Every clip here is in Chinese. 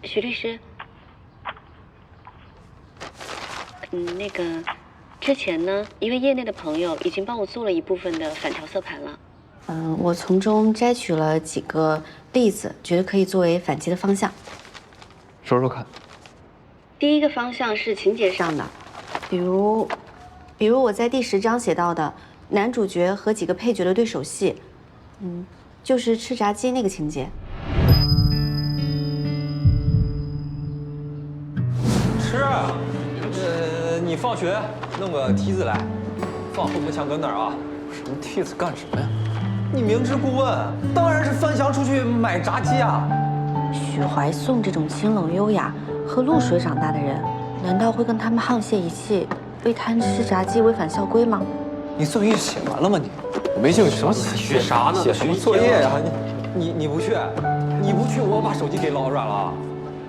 徐律师，那个，之前呢，一位业内的朋友已经帮我做了一部分的反调色盘了。我从中摘取了几个例子，觉得可以作为反击的方向。说说看。第一个方向是情节上的，比如我在第10章写到的男主角和几个配角的对手戏，就是吃炸鸡那个情节。吃，你放学弄个梯子来，放后门墙根那儿啊。什么梯子干什么呀？你明知故问，当然是翻墙出去买炸鸡啊。许怀颂这种清冷优雅和露水长大的人，难道会跟他们沆瀣一气，为贪吃炸鸡违反校规吗？你作业写完了吗你？我没兴趣。什么写啥呢？写什么作业呀？你不去，你不去，我把手机给老软了。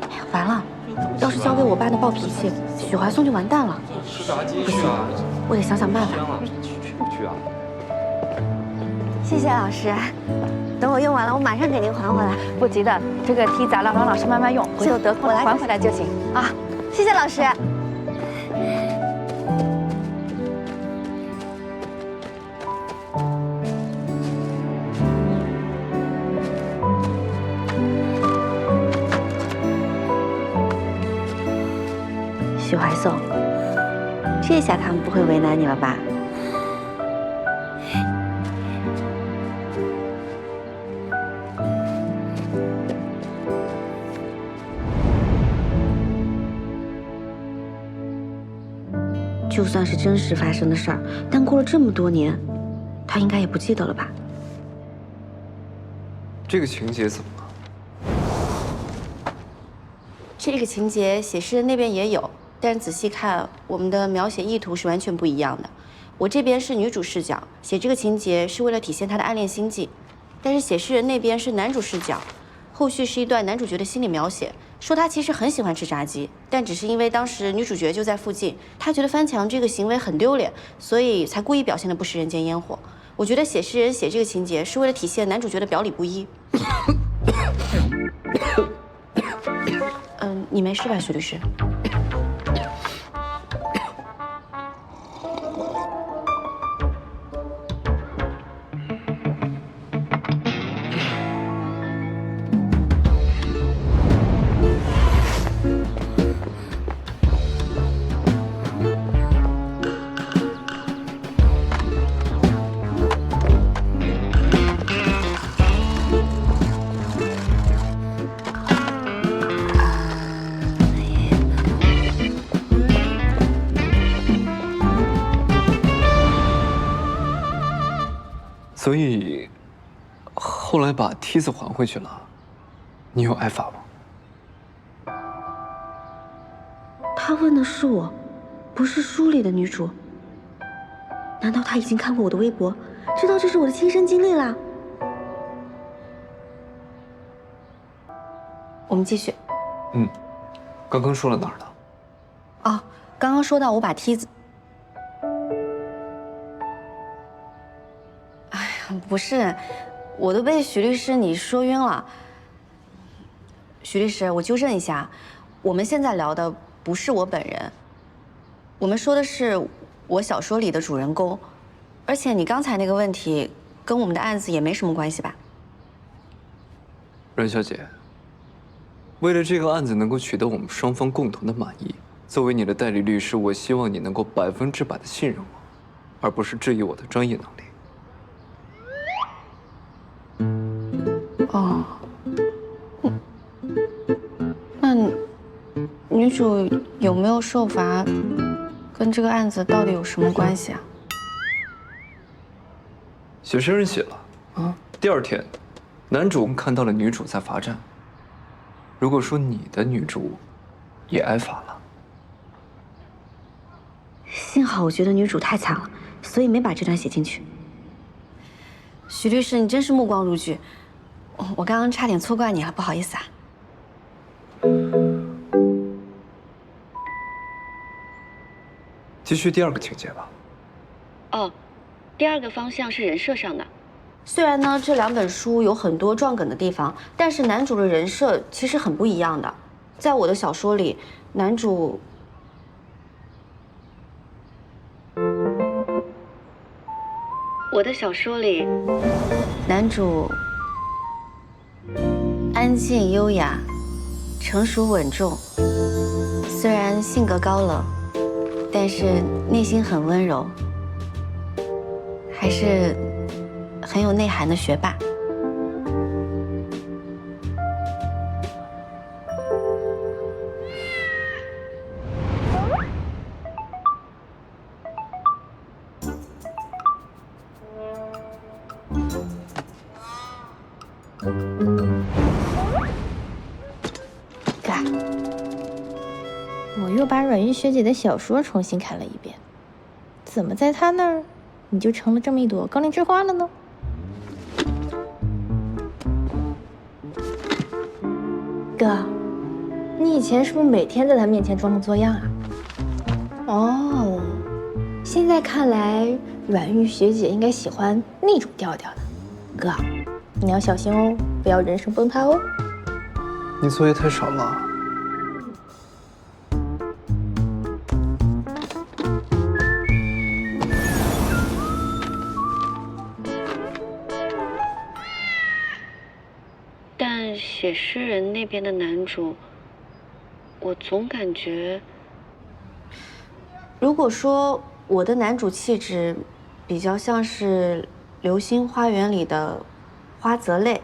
哎呀，完了！要是交给我爸那暴脾气，许怀颂就完蛋了。吃炸鸡去啊！我得想想办法。去不去啊？谢谢老师，等我用完了，我马上给您还回来。不急的，这个梯子啊，让老师慢慢用，回头得空还回来就行啊。谢谢老师。许怀颂，这下他们不会为难你了吧？就算是真实发生的事儿，但过了这么多年，他应该也不记得了吧？这个情节怎么了？这个情节写诗人那边也有，但是仔细看，我们的描写意图是完全不一样的。我这边是女主视角，写这个情节是为了体现她的暗恋心迹；但是写诗人那边是男主视角，后续是一段男主角的心理描写，说他其实很喜欢吃炸鸡，但只是因为当时女主角就在附近，他觉得翻墙这个行为很丢脸，所以才故意表现得不食人间烟火。我觉得写诗人写这个情节是为了体现男主角的表里不一。你没事吧，许律师？所以，后来把梯子还回去了，你有挨罚吗？他问的是我，不是书里的女主。难道他已经看过我的微博，知道这是我的亲身经历啦？我们继续。刚刚说了哪儿了？哦，刚刚说到我把梯子……哎呀，不是，我都被许律师你说晕了。许律师，我纠正一下，我们现在聊的不是我本人，我们说的是我小说里的主人公，而且你刚才那个问题跟我们的案子也没什么关系吧？阮小姐，为了这个案子能够取得我们双方共同的满意，作为你的代理律师，我希望你能够100%的信任我，而不是质疑我的专业能力。哦，那女主有没有受罚，跟这个案子到底有什么关系啊？写诗人写了，第2天，男主看到了女主在罚站。如果说你的女主也挨罚了，幸好我觉得女主太惨了，所以没把这段写进去。许律师，你真是目光如炬，我刚刚差点错怪你了，不好意思啊。继续第2个情节吧。哦，第2个方向是人设上的。虽然呢，这2本书有很多撞梗的地方，但是男主的人设其实很不一样的。在我的小说里，男主安静优雅，成熟稳重，虽然性格高冷，但是内心很温柔，还是很有内涵的学霸。嘎，我又把阮玉学姐的小说重新看了一遍，怎么在她那儿你就成了这么一朵高岭之花了呢？哥，你以前是不是每天在她面前装模作样啊？哦，现在看来阮玉学姐应该喜欢那种调调的。哥，你要小心哦，不要人生崩塌哦。你作业太少了。但写诗人那边的男主，我总感觉，如果说我的男主气质比较像是《流星花园》里的花泽类，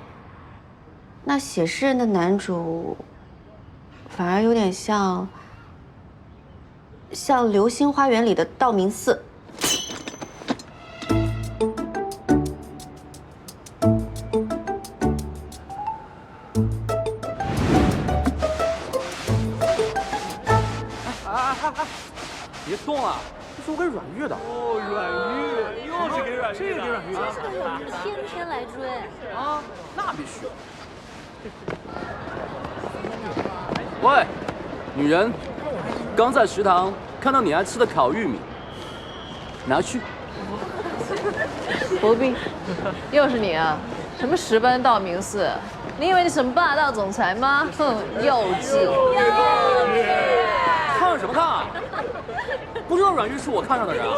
那写诗人的男主反而有点像《流星花园》里的道明寺。别动啊！这是我给阮玉的。哦，阮玉，又是给阮玉的，这个给阮玉的，这个阮玉天天来追啊，那必须。喂，女人，刚在食堂看到你爱吃的烤玉米，拿去。不必，又是你啊！什么十班道明寺？你以为你什么霸道总裁吗？哼，幼稚！看什么看啊？不知道阮玉是我看上的人啊？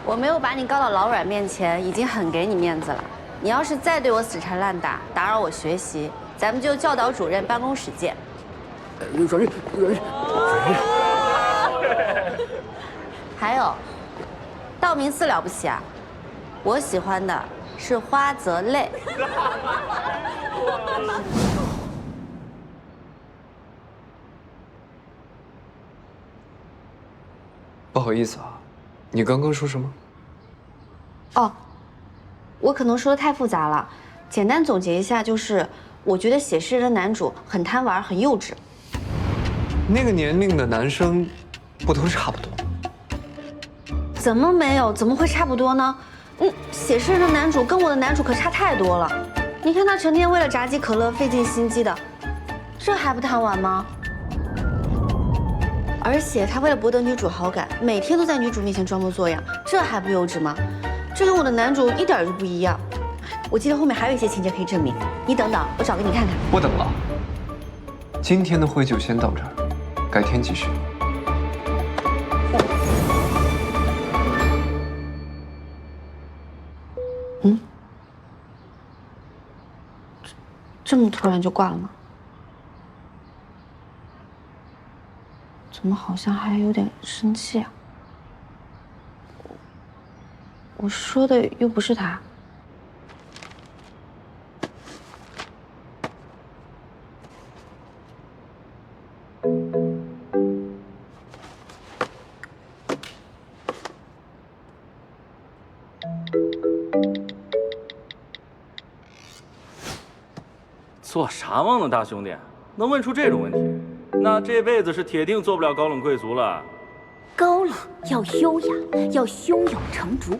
我没有把你告到老阮面前，已经很给你面子了。你要是再对我死缠烂打，打扰我学习，咱们就教导主任办公室见。阮玉。还有，道明寺了不起啊？我喜欢的是花泽类。不好意思啊，你刚刚说什么？哦，我可能说的太复杂了，简单总结一下就是，我觉得写诗人的男主很贪玩，很幼稚。那个年龄的男生，不都差不多？怎么没有？怎么会差不多呢？写诗人的男主跟我的男主可差太多了。你看他成天为了炸鸡可乐费尽心机的，这还不贪玩吗？而且他为了博得女主好感，每天都在女主面前装模作样，这还不幼稚吗？这跟我的男主一点就不一样。我记得后面还有一些情节可以证明，你等等，我找给你看看。不等了，今天的会就先到这儿，改天继续。这么突然就挂了吗？怎么好像还有点生气啊？我说的又不是他。做啥梦呢，大兄弟？能问出这种问题，那这辈子是铁定做不了高冷贵族了。高冷要优雅，要胸有成竹。